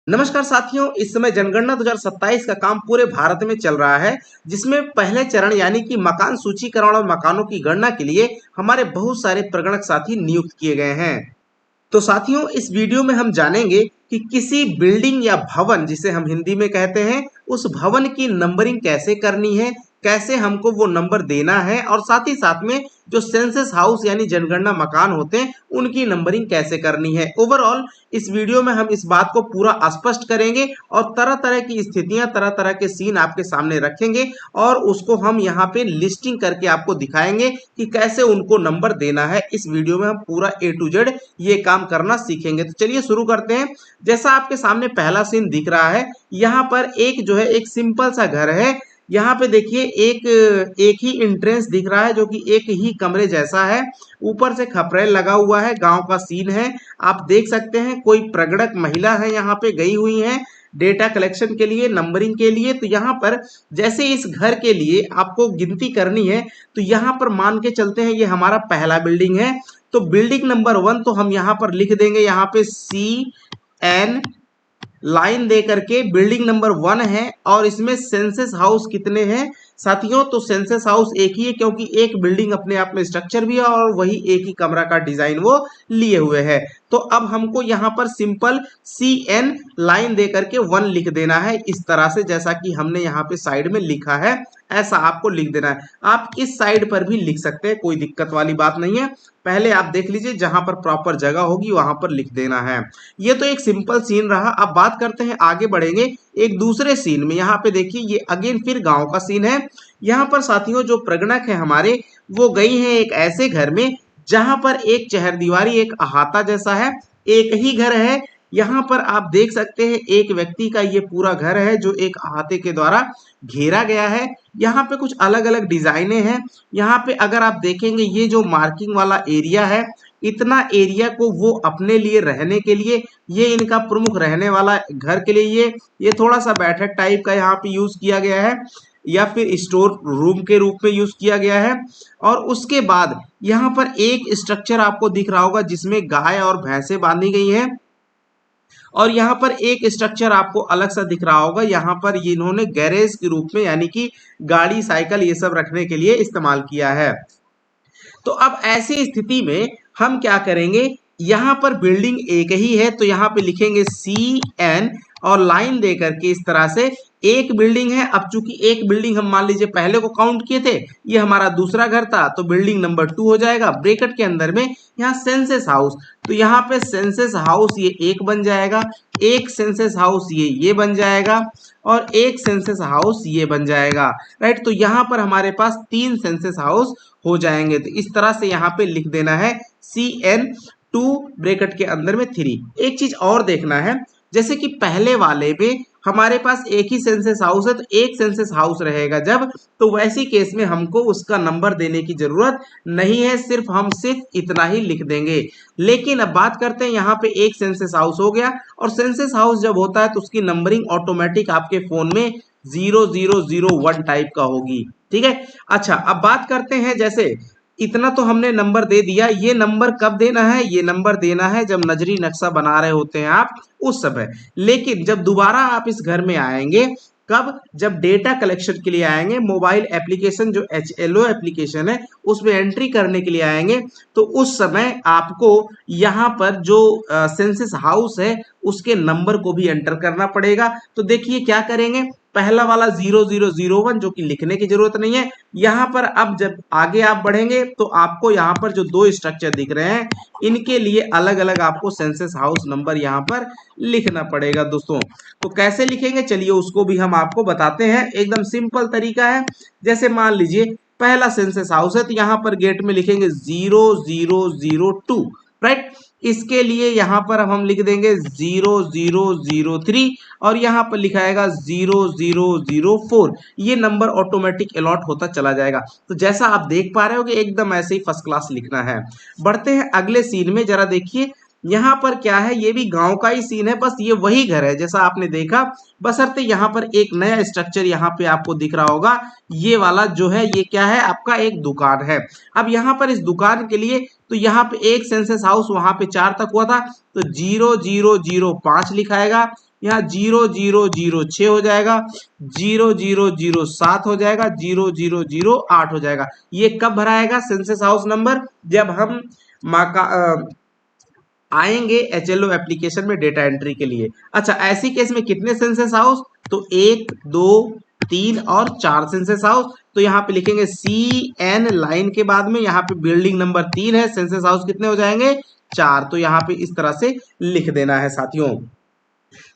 नमस्कार साथियों, इस समय जनगणना 2027 का काम पूरे भारत में चल रहा है, जिसमें पहले चरण यानी कि मकान सूचीकरण और मकानों की गणना के लिए हमारे बहुत सारे प्रगणक साथी नियुक्त किए गए हैं। तो साथियों, इस वीडियो में हम जानेंगे कि किसी बिल्डिंग या भवन, जिसे हम हिंदी में कहते हैं, उस भवन की नंबरिंग कैसे करनी है, कैसे हमको वो नंबर देना है, और साथ ही साथ में जो सेंसस हाउस यानी जनगणना मकान होते हैं उनकी नंबरिंग कैसे करनी है। ओवरऑल इस वीडियो में हम इस बात को पूरा स्पष्ट करेंगे और तरह तरह की स्थितियां, तरह तरह के सीन आपके सामने रखेंगे और उसको हम यहाँ पे लिस्टिंग करके आपको दिखाएंगे कि कैसे उनको नंबर देना है। इस वीडियो में हम पूरा A to Z ये काम करना सीखेंगे। तो चलिए शुरू करते हैं। जैसा आपके सामने पहला सीन दिख रहा है, यहाँ पर एक जो है एक सिंपल सा घर है। यहाँ पे देखिए एक ही एंट्रेंस दिख रहा है जो कि एक ही कमरे जैसा है। ऊपर से खपरेल लगा हुआ है, गांव का सीन है। आप देख सकते हैं कोई प्रगणक महिला है यहाँ पे गई हुई है डेटा कलेक्शन के लिए, नंबरिंग के लिए। तो यहाँ पर जैसे इस घर के लिए आपको गिनती करनी है, तो यहाँ पर मान के चलते हैं ये हमारा पहला बिल्डिंग है। तो बिल्डिंग नंबर 1 तो हम यहाँ पर लिख देंगे, यहाँ पे CN लाइन दे करके बिल्डिंग नंबर 1 है। और इसमें सेंसस हाउस कितने हैं साथियों? तो सेंसस हाउस एक ही है, क्योंकि एक बिल्डिंग अपने आप में स्ट्रक्चर भी है और वही एक ही कमरा का डिजाइन वो लिए हुए है। तो अब हमको यहाँ पर सिंपल CN लाइन दे करके 1 लिख देना है, इस तरह से जैसा कि हमने यहाँ पे साइड में लिखा है ऐसा आपको लिख देना है। आप इस साइड पर भी लिख सकते हैं, कोई दिक्कत वाली बात नहीं है। पहले आप देख लीजिए, जहां पर प्रॉपर जगह होगी वहां पर लिख देना है। ये तो एक सिंपल सीन रहा। अब बात करते हैं, आगे बढ़ेंगे एक दूसरे सीन में। यहाँ पे देखिए ये अगेन फिर गांव का सीन है। यहाँ पर साथियों जो प्रगणक है हमारे, वो गई हैं एक ऐसे घर में जहां पर एक चहरदीवारी, एक अहाता जैसा है, एक ही घर है। यहाँ पर आप देख सकते हैं एक व्यक्ति का ये पूरा घर है जो एक अहाते के द्वारा घेरा गया है। यहाँ पे कुछ अलग अलग डिजाइने हैं। यहाँ पे अगर आप देखेंगे ये जो मार्किंग वाला एरिया है, इतना एरिया को वो अपने लिए रहने के लिए, ये इनका प्रमुख रहने वाला घर के लिए ये थोड़ा सा बैठक टाइप का यहाँ पे यूज किया गया है, या फिर स्टोर रूम के रूप में यूज किया गया है। और उसके बाद यहाँ पर एक स्ट्रक्चर आपको दिख रहा होगा जिसमें गाय और भैंसे बांधी गई हैं। और यहाँ पर एक स्ट्रक्चर आपको अलग सा दिख रहा होगा, यहाँ पर ये इन्होंने गैरेज के रूप में, यानी कि गाड़ी साइकिल ये सब रखने के लिए इस्तेमाल किया है। तो अब ऐसी स्थिति में हम क्या करेंगे, यहाँ पर बिल्डिंग एक ही है तो यहाँ पे लिखेंगे CN और लाइन दे करके इस तरह से एक बिल्डिंग है। अब चूंकि एक बिल्डिंग हम मान लीजिए पहले को काउंट किए थे, ये हमारा दूसरा घर था, तो बिल्डिंग नंबर 2 हो जाएगा। ब्रैकेट के अंदर में यहाँ सेंसस हाउस, तो यहाँ पे सेंसस हाउस ये एक बन जाएगा, एक सेंसस हाउस ये बन जाएगा, और एक सेंसस हाउस ये बन जाएगा। राइट, तो यहाँ पर हमारे पास 3 सेंसस हाउस हो जाएंगे। तो इस तरह से यहाँ पे लिख देना है CN2 ब्रैकेट के अंदर में 3। एक चीज और देखना है, जैसे कि पहले वाले में हमारे पास एक ही सेंसस हाउस है तो एक सेंसस हाउस रहेगा जब, तो वैसी केस में हमको उसका नंबर देने की जरूरत नहीं है, सिर्फ इतना ही लिख देंगे। लेकिन अब बात करते हैं, यहाँ पे एक सेंसस हाउस हो गया, और सेंसस हाउस जब होता है तो उसकी नंबरिंग ऑटोमेटिक आपके फोन में 0001 टाइप का होगी। ठीक है। अच्छा, अब बात करते हैं, जैसे इतना तो हमने नंबर दे दिया, ये नंबर कब देना है? ये नंबर देना है जब नजरी नक्शा बना रहे होते हैं आप, उस समय। लेकिन जब दोबारा आप इस घर में आएंगे, कब? जब डेटा कलेक्शन के लिए आएंगे, मोबाइल एप्लीकेशन जो HLO एप्लीकेशन है उसमें एंट्री करने के लिए आएंगे, तो उस समय आपको यहाँ पर जो सेंसस हाउस है उसके नंबर को भी एंटर करना पड़ेगा। तो देखिए क्या करेंगे, पहला वाला 0001 जो कि लिखने की जरूरत नहीं है। यहाँ पर अब जब आगे आप बढ़ेंगे तो आपको यहाँ पर जो 2 स्ट्रक्चर दिख रहे हैं इनके लिए अलग अलग आपको सेंसस हाउस नंबर यहाँ पर लिखना पड़ेगा दोस्तों। तो कैसे लिखेंगे चलिए उसको भी हम आपको बताते हैं। एकदम सिंपल तरीका है। जैसे मान लीजिए पहला सेंसस हाउस है तो यहाँ पर गेट में लिखेंगे 0002। राइट, इसके लिए यहाँ पर अब हम लिख देंगे 0003, और यहाँ पर लिखाएगा 0004। ये नंबर ऑटोमेटिक अलॉट होता चला जाएगा। तो जैसा आप देख पा रहे हो कि एकदम ऐसे ही फर्स्ट क्लास लिखना है। बढ़ते हैं अगले सीन में, जरा देखिए यहाँ पर क्या है। ये भी गांव का ही सीन है, बस ये वही घर है जैसा आपने देखा, बशर्ते यहाँ पर एक नया स्ट्रक्चर यहाँ पे आपको दिख रहा होगा। ये वाला जो है ये क्या है, आपका एक दुकान है। अब यहाँ पर इस दुकान के लिए तो यहाँ पे एक सेंसस हाउस वहां पे 4 तक हुआ था, तो 0005 लिखाएगा। यहाँ 0006 हो जाएगा, 0007 हो जाएगा, 0008 हो जाएगा। ये कब भराएगा सेंसस हाउस नंबर? जब हम माका आएंगे एचएलओ एप्लीकेशन में डेटा एंट्री के लिए। अच्छा, ऐसी केस में कितने सेंसस हाउस? तो 1 2 3 और 4 सेंसस हाउस। तो यहाँ पे लिखेंगे CN लाइन के बाद में, यहाँ पे बिल्डिंग नंबर 3 है, सेंसस हाउस कितने हो जाएंगे? 4। तो यहाँ पे इस तरह से लिख देना है साथियों।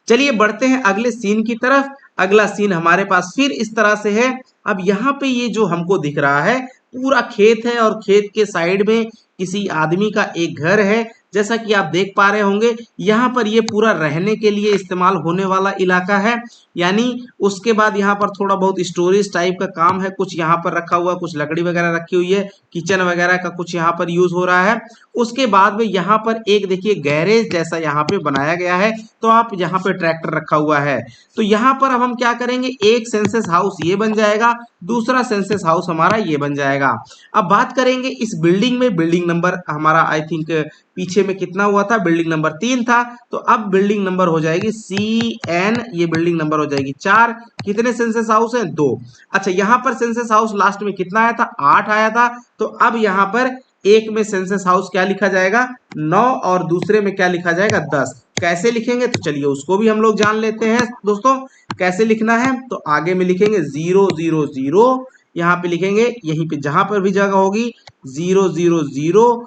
चलिए बढ़ते हैं अगले सीन की तरफ। अगला सीन हमारे पास फिर इस तरह से है। अब यहाँ पे ये जो हमको दिख रहा है पूरा खेत है और खेत के साइड में किसी आदमी का एक घर है। जैसा कि आप देख पा रहे होंगे यहाँ पर ये पूरा रहने के लिए इस्तेमाल होने वाला इलाका है। यानी उसके बाद यहाँ पर थोड़ा बहुत स्टोरेज टाइप का काम है, कुछ यहाँ पर रखा हुआ, कुछ लकड़ी वगैरह रखी हुई है, किचन वगैरह का कुछ यहाँ पर यूज हो रहा है। उसके बाद में यहाँ पर एक देखिए गैरेज जैसा यहाँ पे बनाया गया है। तो आप यहाँ पे ट्रैक्टर रखा हुआ है। तो यहाँ पर अब हम क्या करेंगे, एक सेंसस हाउस ये बन जाएगा, दूसरा सेंसस हाउस हमारा ये बन जाएगा। अब बात करेंगे इस बिल्डिंग में, बिल्डिंग नंबर हमारा आई थिंक पीछे में कितना हुआ था, बिल्डिंग नंबर 3 था। तो अब बिल्डिंग नंबर हो जाएगी CN, ये बिल्डिंग नंबर हो जाएगी 4। कितने सेंसस हाउस हैं? 2। अच्छा, यहाँ पर सेंसस हाउस लास्ट में कितना आया था? 8 आया था। तो अब यहाँ पर एक में सेंसस हाउस क्या लिखा जाएगा? 9, और दूसरे में क्या लिखा जाएगा? 10। कैसे लिखेंगे तो चलिए उसको भी हम लोग जान लेते हैं दोस्तों। कैसे लिखना है तो आगे में लिखेंगे 000, यहाँ पे लिखेंगे, यहीं पे जहां पर भी जगह होगी 000।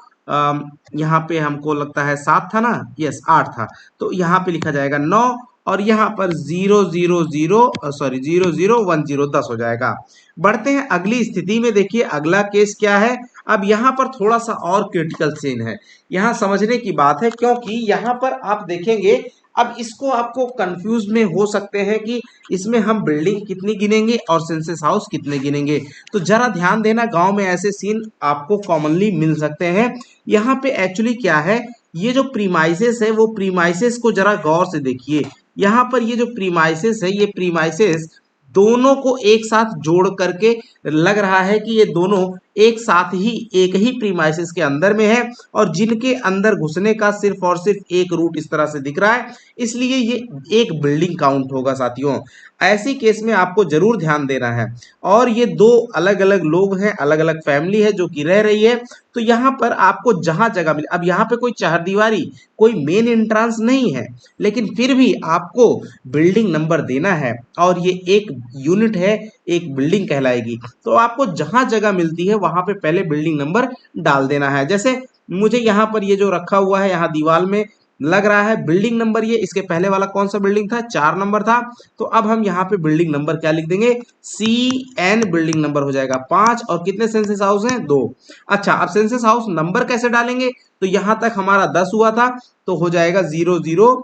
यहाँ पे हमको लगता है 7 था ना, यस 8 था। तो यहाँ पे लिखा जाएगा 9, और यहाँ पर 0010 10 हो जाएगा। बढ़ते हैं अगली स्थिति में। देखिए अगला केस क्या है। अब यहाँ पर थोड़ा सा और क्रिटिकल सीन है, यहाँ समझने की बात है, क्योंकि यहाँ पर आप देखेंगे अब इसको आपको कंफ्यूज में हो सकते हैं कि इसमें हम बिल्डिंग कितनी गिनेंगे और सेंसस हाउस कितने गिनेंगे। तो जरा ध्यान देना, गांव में ऐसे सीन आपको कॉमनली मिल सकते हैं। यहाँ पे एक्चुअली क्या है, ये जो प्रीमाइसेस है वो प्रीमाइसेस को जरा गौर से देखिए। यहाँ पर ये जो प्रीमाइसेस है, ये प्रीमाइसेस दोनों को एक साथ जोड़ करके लग रहा है कि ये दोनों एक साथ ही एक ही प्रीमाइसेस के अंदर में है, और जिनके अंदर घुसने का सिर्फ और सिर्फ एक रूट इस तरह से दिख रहा है, इसलिए ये एक बिल्डिंग काउंट होगा साथियों। ऐसी केस में आपको जरूर ध्यान देना है। और ये दो अलग अलग लोग हैं, अलग अलग फैमिली है जो कि रह रही है। तो यहाँ पर आपको जहां जगह मिले, अब यहाँ पे कोई चारदीवारी, कोई मेन एंट्रेंस नहीं है, लेकिन फिर भी आपको बिल्डिंग नंबर देना है, और ये एक यूनिट है, एक बिल्डिंग कहलाएगी। तो आपको जहां जगह मिलती है वहां पे पहले बिल्डिंग नंबर डाल देना है। जैसे मुझे यहाँ पर ये जो रखा हुआ है, यहाँ दीवार में लग रहा है बिल्डिंग नंबर, ये इसके पहले वाला कौन सा बिल्डिंग था? 4 नंबर था। तो अब हम यहाँ पे बिल्डिंग नंबर क्या लिख देंगे? CN बिल्डिंग नंबर हो जाएगा 5। और कितने सेंसस हाउस हैं? 2। अच्छा, अब सेंसस हाउस नंबर कैसे डालेंगे? तो यहां तक हमारा 10 हुआ था, तो हो जाएगा 00,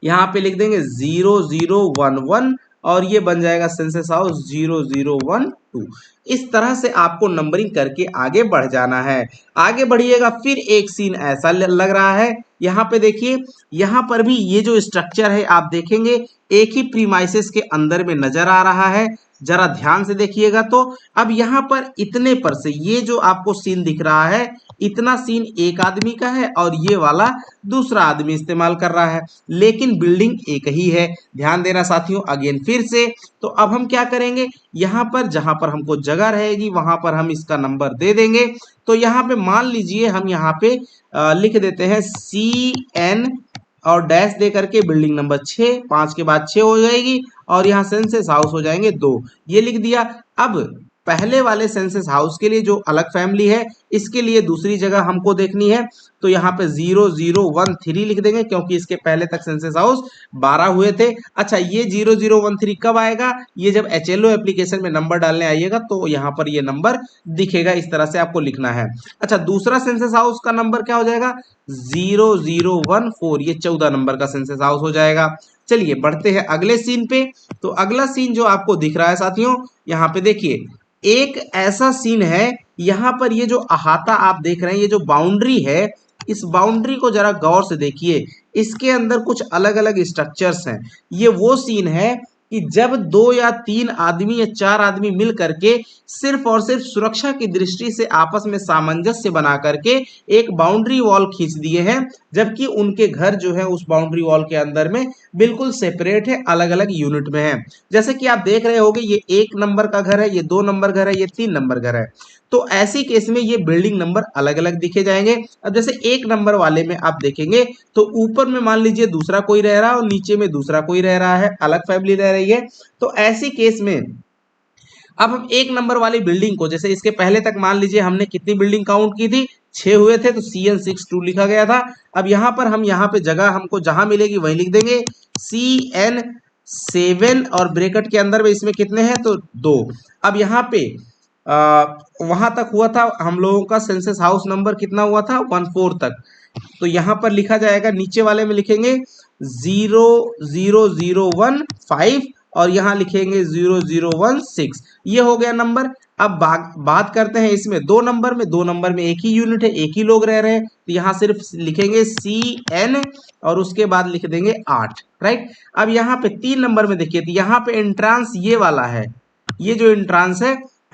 यहाँ पे लिख देंगे 0011, और ये बन जाएगा सेंसस हाउस 0012। इस तरह से आपको नंबरिंग करके आगे बढ़ जाना है। आगे बढ़िएगा, फिर एक सीन ऐसा लग रहा है। यहाँ पे देखिए, यहाँ पर भी ये जो स्ट्रक्चर है आप देखेंगे एक ही प्रीमाइसेस के अंदर में नजर आ रहा है। जरा ध्यान से देखिएगा। तो अब यहाँ पर इतने पर से ये जो आपको सीन दिख रहा है, इतना सीन एक आदमी का है और ये वाला दूसरा आदमी इस्तेमाल कर रहा है, लेकिन बिल्डिंग एक ही है। ध्यान देना साथियों, अगेन फिर से। तो अब हम क्या करेंगे, यहाँ पर जहां पर हमको जगह रहेगी वहां पर हम इसका नंबर दे देंगे। तो यहाँ पे मान लीजिए हम यहाँ पे लिख देते हैं CN और डैश दे करके बिल्डिंग नंबर 6, 5 के बाद 6 हो जाएगी, और यहाँ सेंसस हाउस हो जाएंगे 2। ये लिख दिया। अब पहले वाले सेंसस हाउस के लिए जो अलग फैमिली है, इसके लिए दूसरी जगह हमको देखनी है। तो यहाँ पे 0013 लिख देंगे, क्योंकि इसके पहले तक सेंसस हाउस 12 हुए थे। अच्छा, ये 0013 कब आएगा? ये जब HLO एप्लीकेशन में नंबर डालने आइएगा तो यहाँ पर ये नंबर दिखेगा। इस तरह से आपको लिखना है। अच्छा, दूसरा सेंसस हाउस का नंबर क्या हो जाएगा? 0014, ये 14 नंबर का सेंसस हाउस हो जाएगा। चलिए बढ़ते हैं अगले सीन पे। तो अगला सीन जो आपको दिख रहा है साथियों, यहाँ पे देखिए एक ऐसा सीन है, यहाँ पर ये जो अहाता आप देख रहे हैं, ये जो बाउंड्री है, इस बाउंड्री को जरा गौर से देखिए। इसके अंदर कुछ अलग अलग स्ट्रक्चर्स हैं। ये वो सीन है कि जब 2 या 3 आदमी या 4 आदमी मिल करके सिर्फ और सिर्फ सुरक्षा की दृष्टि से आपस में सामंजस्य बना करके एक बाउंड्री वॉल खींच दिए हैं, जबकि उनके घर जो है उस बाउंड्री वॉल के अंदर में बिल्कुल सेपरेट है, अलग अलग यूनिट में है। जैसे कि आप देख रहे होंगे, ये 1 नंबर का घर है, ये 2 नंबर घर है, ये 3 नंबर घर है। तो ऐसी केस में ये बिल्डिंग नंबर अलग अलग दिखे जाएंगे। अब जैसे 1 नंबर वाले में आप देखेंगे तो ऊपर में मान लीजिए दूसरा कोई रह रहा है और नीचे में दूसरा कोई रह रहा है, अलग फैमिली रह रही है। तो ऐसी केस में अब हम 1 नंबर वाली बिल्डिंग को, जैसे इसके पहले तक मान लीजिए हमने कितनी बिल्डिंग काउंट की थी, 6 हुए थे, तो CN62 लिखा गया था। अब यहाँ पर हम यहाँ पे जगह हमको जहां मिलेगी वहीं लिख देंगे CN7 और ब्रैकेट के अंदर में इसमें कितने हैं तो 2। अब यहाँ पे वहां तक हुआ था हम लोगों का सेंसस हाउस नंबर कितना हुआ था, 14 तक। तो यहाँ पर लिखा जाएगा, नीचे वाले में लिखेंगे 00015 और यहाँ लिखेंगे 0016। ये हो गया नंबर। अब बात करते हैं इसमें 2 नंबर में। 2 नंबर में एक ही यूनिट है, एक ही लोग रह रहे हैं, तो यहाँ सिर्फ लिखेंगे CN और उसके बाद लिख देंगे 8, राइट। अब यहाँ पे 3 नंबर में देखिए, तो यहाँ पे एंट्रांस ये वाला है, ये जो एंट्रांस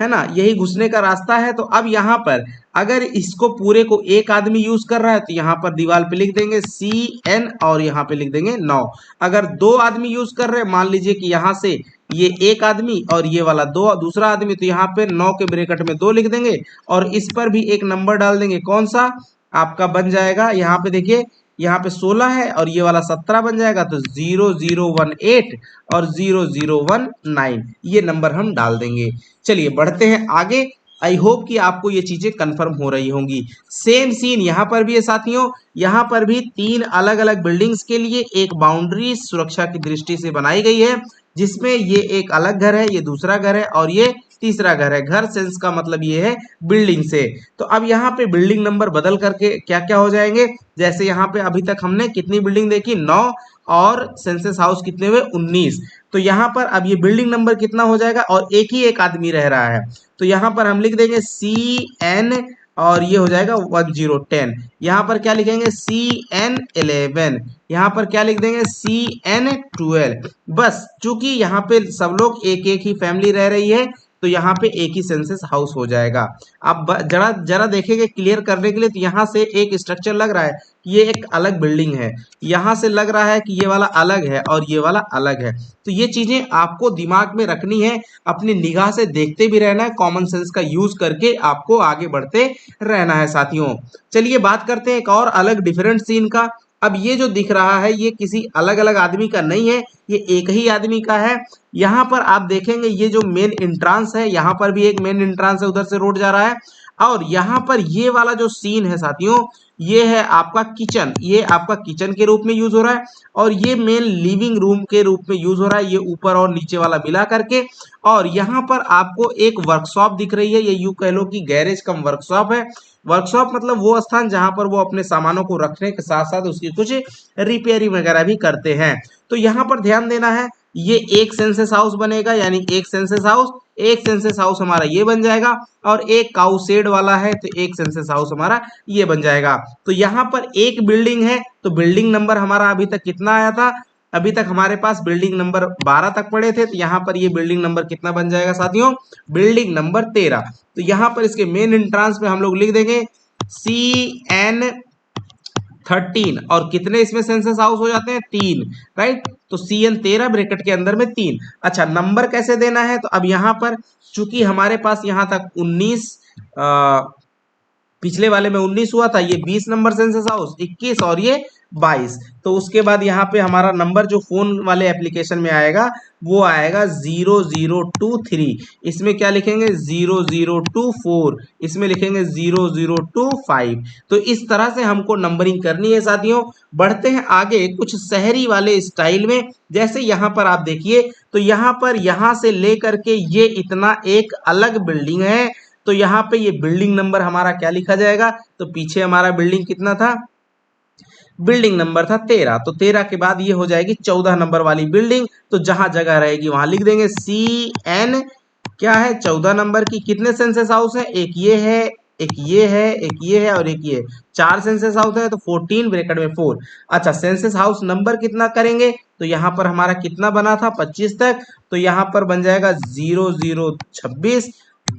है ना, यही घुसने का रास्ता है। तो अब यहाँ पर अगर इसको पूरे को एक आदमी यूज कर रहा है तो यहाँ पर दीवार पे लिख देंगे CN और यहाँ पे लिख देंगे 9। अगर 2 आदमी यूज कर रहे हैं, मान लीजिए कि यहाँ से ये एक आदमी और ये वाला दूसरा आदमी, तो यहाँ पे 9 के ब्रैकेट में 2 लिख देंगे और इस पर भी एक नंबर डाल देंगे। कौन सा आपका बन जाएगा, यहाँ पे देखिए, यहाँ पे 16 है और ये वाला 17 बन जाएगा, तो 0018 और 0019 ये नंबर हम डाल देंगे। चलिए बढ़ते हैं आगे। आई होप कि आपको ये चीजें कंफर्म हो रही होंगी। सेम सीन यहाँ पर भी है साथियों। यहाँ पर भी 3 अलग अलग बिल्डिंग्स के लिए एक बाउंड्री सुरक्षा की दृष्टि से बनाई गई है, जिसमें ये एक अलग घर है, ये दूसरा घर है और ये तीसरा घर है। घर सेंस का मतलब ये है बिल्डिंग से। तो अब यहाँ पे बिल्डिंग नंबर बदल करके क्या क्या हो जाएंगे, जैसे यहाँ पे अभी तक हमने कितनी बिल्डिंग देखी, 9, और सेंसस हाउस कितने हुए, 19। तो यहाँ पर अब ये बिल्डिंग नंबर कितना हो जाएगा, और एक आदमी रह रहा है, तो यहाँ पर हम लिख देंगे CN और ये हो जाएगा 1010। यहाँ पर क्या लिखेंगे, CN11। यहाँ पर क्या लिख देंगे, CN12। बस चूंकि यहाँ पे सब लोग एक एक ही फैमिली रह रही है, तो यहाँ पे एक ही सेंसस हाउस हो जाएगा। अब जरा जरा देखेंगे क्लियर करने के लिए, तो यहाँ से एक स्ट्रक्चर लग रहा है कि ये एक अलग बिल्डिंग है, यहाँ से लग रहा है कि ये वाला अलग है और ये वाला अलग है। तो ये चीजें आपको दिमाग में रखनी है, अपनी निगाह से देखते भी रहना है, कॉमन सेंस का यूज करके आपको आगे बढ़ते रहना है साथियों। चलिए बात करते हैं एक और अलग डिफरेंट सीन का। अब ये जो दिख रहा है ये किसी अलग अलग आदमी का नहीं है, ये एक ही आदमी का है। यहाँ पर आप देखेंगे ये जो मेन एंट्रांस है, यहाँ पर भी एक मेन एंट्रांस है, उधर से रोड जा रहा है। और यहाँ पर ये वाला जो सीन है साथियों, ये है आपका किचन। ये आपका किचन के रूप में यूज हो रहा है और ये मेन लिविंग रूम के रूप में यूज हो रहा है, ये ऊपर और नीचे वाला मिला करके। और यहाँ पर आपको एक वर्कशॉप दिख रही है, ये यूं कह लो कि गैरेज कम वर्कशॉप है। वर्कशॉप मतलब वो स्थान जहां पर वो अपने सामानों को रखने के साथ साथ उसकी कुछ रिपेयरिंग वगैरह भी करते हैं। तो यहाँ पर ध्यान देना है, ये एक सेंसस हाउस बनेगा, यानी एक सेंसस हाउस हमारा ये बन जाएगा, और एक काऊ शेड वाला है तो एक सेंसस हाउस हमारा ये बन जाएगा। तो यहाँ पर एक बिल्डिंग है, तो बिल्डिंग नंबर हमारा अभी तक कितना आया था, अभी तक हमारे पास बिल्डिंग नंबर 12 तक पड़े थे, तो यहाँ पर ये बिल्डिंग नंबर कितना बन जाएगा साथियों, बिल्डिंग नंबर 13। तो यहाँ पर इसके मेन एंट्रांस में हम लोग लिख देंगे CN13 और कितने इसमें सेंसस हाउस हो जाते हैं, 3, राइट। तो CN13 ब्रैकेट के अंदर में 3। अच्छा नंबर कैसे देना है, तो अब यहाँ पर चूंकि हमारे पास यहाँ तक 19, पिछले वाले में 19 हुआ था, ये 20 नंबर सेंसस हाउस, 21 और ये 22। तो उसके बाद यहाँ पे हमारा नंबर जो फोन वाले एप्लीकेशन में आएगा वो आएगा 0023। इसमें क्या लिखेंगे, 0024। इसमें लिखेंगे 0025। तो इस तरह से हमको नंबरिंग करनी है साथियों। बढ़ते हैं आगे कुछ शहरी वाले स्टाइल में। जैसे यहाँ पर आप देखिए, तो यहाँ पर यहाँ से लेकर के ये इतना एक अलग बिल्डिंग है, तो यहाँ पे ये बिल्डिंग नंबर हमारा क्या लिखा जाएगा, तो पीछे हमारा बिल्डिंग कितना था, बिल्डिंग नंबर था 13। तो 13 के बाद ये हो जाएगी 14 नंबर वाली बिल्डिंग। तो जहां जगह रहेगी वहां लिख देंगे CN क्या है, 14 नंबर की। कितने सेंसस हाउस है, एक ये है, एक ये है, एक ये है और एक ये। 4 सेंसस हाउस है तो 14 ब्रैकेट में 4। अच्छा, सेंसस हाउस नंबर कितना करेंगे तो यहाँ पर हमारा कितना बना था 25 तक, तो यहाँ पर बन जाएगा 0026,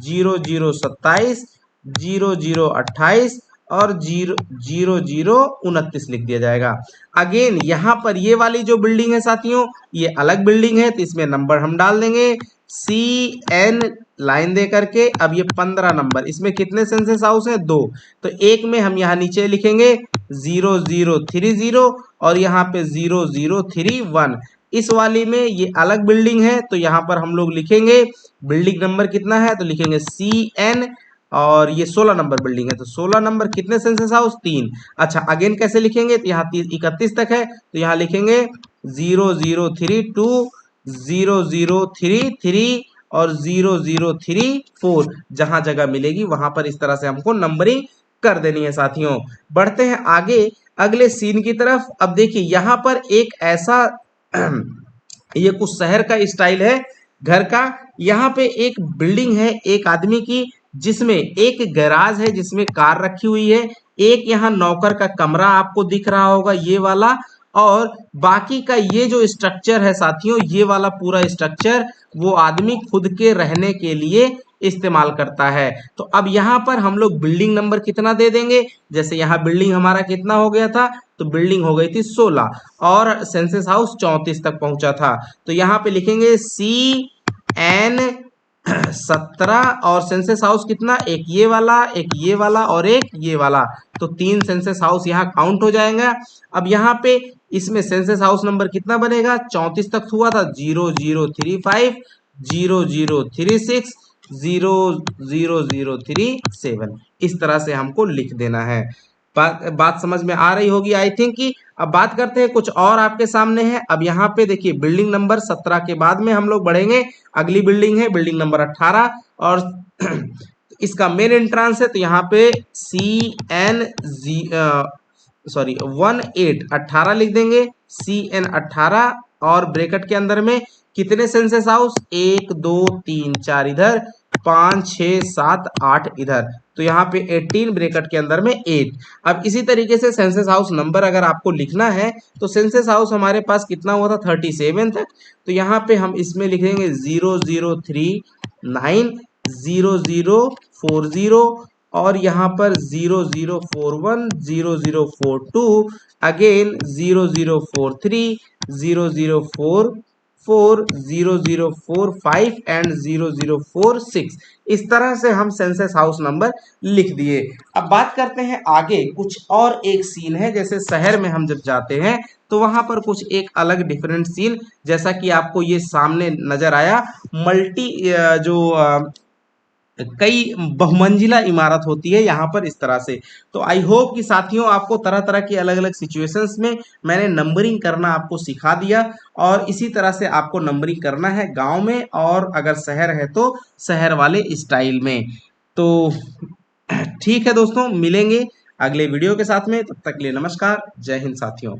0027, 0028 और 0029 लिख दिया जाएगा। अगेन यहाँ पर ये वाली जो बिल्डिंग है साथियों, ये अलग बिल्डिंग है तो इसमें नंबर हम डाल देंगे CN लाइन दे करके। अब ये 15 नंबर, इसमें कितने सेंसस हाउस हैं 2, तो एक में हम यहाँ नीचे लिखेंगे 0030 और यहाँ पे 0031। इस वाली में ये अलग बिल्डिंग है तो यहाँ पर हम लोग लिखेंगे बिल्डिंग नंबर कितना है तो लिखेंगे CN और ये 16 नंबर बिल्डिंग है तो 16 नंबर कितने सेंसस हाउस 3। अच्छा, अगेन कैसे लिखेंगे तो यहाँ 31 तक है तो यहाँ लिखेंगे 0032, 0033 और 0034। जहां जगह मिलेगी वहां पर इस तरह से हमको नंबरिंग कर देनी है साथियों। बढ़ते हैं आगे अगले सीन की तरफ। अब देखिए यहाँ पर एक ऐसा ये कुछ शहर का स्टाइल है घर का। यहाँ पे एक बिल्डिंग है एक आदमी की, जिसमें एक गैराज है जिसमें कार रखी हुई है, एक यहाँ नौकर का कमरा आपको दिख रहा होगा ये वाला, और बाकी का ये जो स्ट्रक्चर है साथियों, ये वाला पूरा स्ट्रक्चर वो आदमी खुद के रहने के लिए इस्तेमाल करता है। तो अब यहाँ पर हम लोग बिल्डिंग नंबर कितना दे देंगे, जैसे यहाँ बिल्डिंग हमारा कितना हो गया था तो बिल्डिंग हो गई थी 16 और सेंसस हाउस 34 तक पहुंचा था, तो यहाँ पे लिखेंगे CN 17 और सेंसस हाउस कितना, एक ये वाला, एक ये वाला और एक ये वाला, तो 3 सेंसस हाउस यहाँ काउंट हो जाएगा। अब यहाँ पे इसमें सेंसस हाउस नंबर कितना बनेगा 34 तक हुआ था 0035, 0036, 00037। इस तरह से हमको लिख देना है। बात समझ में आ रही होगी आई थिंक कि। अब बात करते हैं कुछ और आपके सामने है। अब यहाँ पे देखिए बिल्डिंग नंबर 17 के बाद में हम लोग बढ़ेंगे, अगली बिल्डिंग है बिल्डिंग नंबर 18 और इसका मेन एंट्रांस है तो यहाँ पे CN 18 लिख देंगे, CN 18 और ब्रैकेट के अंदर में कितने सेंसस हाउस 1 2 3 4 इधर, 5 6 7 8 इधर, तो यहाँ पे 18 ब्रैकेट के अंदर में 8। अब इसी तरीके से सेंसस हाउस नंबर अगर आपको लिखना है तो सेंसस हाउस हमारे पास कितना हुआ था 37 तक, तो यहाँ पे हम इसमें लिखेंगे 0039, 0040 और यहाँ पर 0041, 0042, अगेन 0043, 0044, 0045 एंड 0046। इस तरह से हम सेंसस हाउस नंबर लिख दिए। अब बात करते हैं आगे कुछ और एक सीन है, जैसे शहर में हम जब जाते हैं तो वहां पर कुछ एक अलग डिफरेंट सीन, जैसा कि आपको ये सामने नजर आया मल्टी जो कई बहुमंजिला इमारत होती है यहाँ पर इस तरह से। तो आई होप कि साथियों आपको तरह तरह की अलग अलग सिचुएशंस में मैंने नंबरिंग करना आपको सिखा दिया, और इसी तरह से आपको नंबरिंग करना है गांव में, और अगर शहर है तो शहर वाले स्टाइल में। तो ठीक है दोस्तों, मिलेंगे अगले वीडियो के साथ में, तब तक के लिए नमस्कार, जय हिंद साथियों।